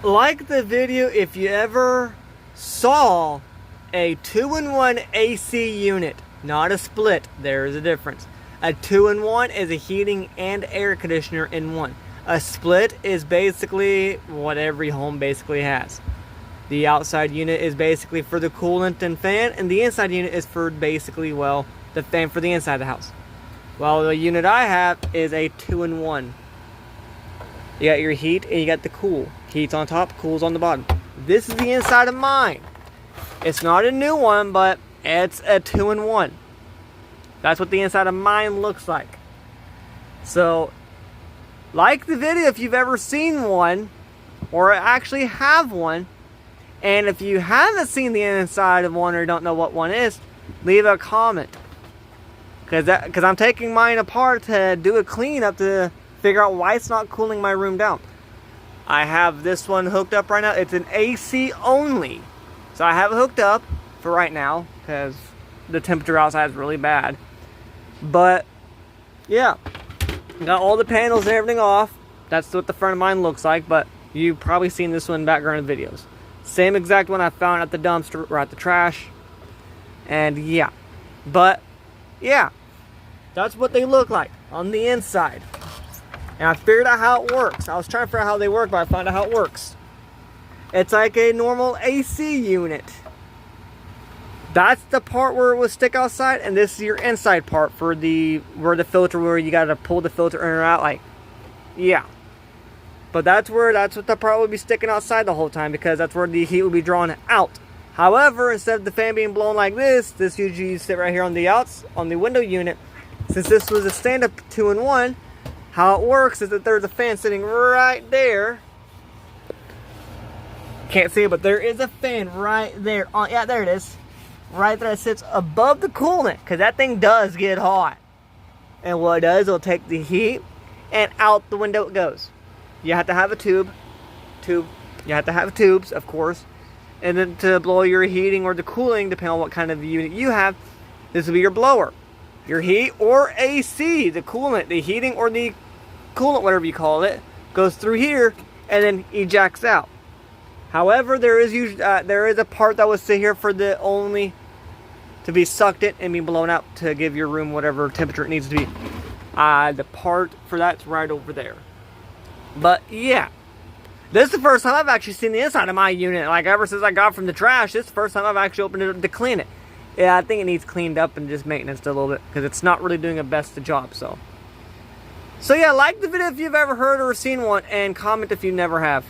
Like the video if you ever saw a 2-in-1 AC unit, not a split. There is a difference. A 2-in-1 is a heating and air conditioner in one. A split is basically what every home basically has. The outside unit is basically for the coolant and fan, and the inside unit is for basically, well, the fan for the inside of the house. Well, the unit I have is a 2-in-1. You got your heat and you got the cool. Heat's on top, cool's on the bottom. This is the inside of mine. It's not a new one, but it's a 2-in-1. That's what the inside of mine looks like. So, like the video if you've ever seen one, or actually have one. And if you haven't seen the inside of one or don't know what one is, leave a comment. Because I'm taking mine apart to do a cleanup to figure out why it's not cooling my room down. I have this one hooked up right now. It's an AC only. So I have it hooked up for right now because the temperature outside is really bad. But yeah, got all the panels and everything off. That's what the front of mine looks like, but you've probably seen this one in background videos. Same exact one I found at the dumpster or at the trash. And yeah, but yeah, that's what they look like on the inside. And I figured out how it works. I was trying to figure out how they work, but I found out how it works. It's like a normal AC unit. That's the part where it will stick outside, and this is your inside part for the filter, where you gotta pull the filter in or out, like, yeah. But that's what the part will be sticking outside the whole time, because that's where the heat will be drawn out. However, instead of the fan being blown like this usually sit right here on the window unit. Since this was a stand-up 2-in-1, how it works is that there's a fan sitting right there. Can't see it, but there is a fan right there. Oh, yeah, there it is. Right there, it sits above the coolant, because that thing does get hot. And what it does, it'll take the heat, and out the window it goes. You have to have a tube. You have to have tubes, of course. And then to blow your heating or the cooling, depending on what kind of unit you have, this will be your blower. Your heat or AC, the coolant, the heating or the coolant, whatever you call it, goes through here and then ejects out. However, there is a part that will sit here for the only to be sucked in and be blown out to give your room whatever temperature it needs to be. The part for that's right over there. But yeah, this is the first time I've actually seen the inside of my unit. Like, ever since I got it from the trash, this is the first time I've actually opened it up to clean it. Yeah, I think it needs cleaned up and just maintenance a little bit, because it's not really doing a best job. So yeah, like the video if you've ever heard or seen one, and comment if you never have.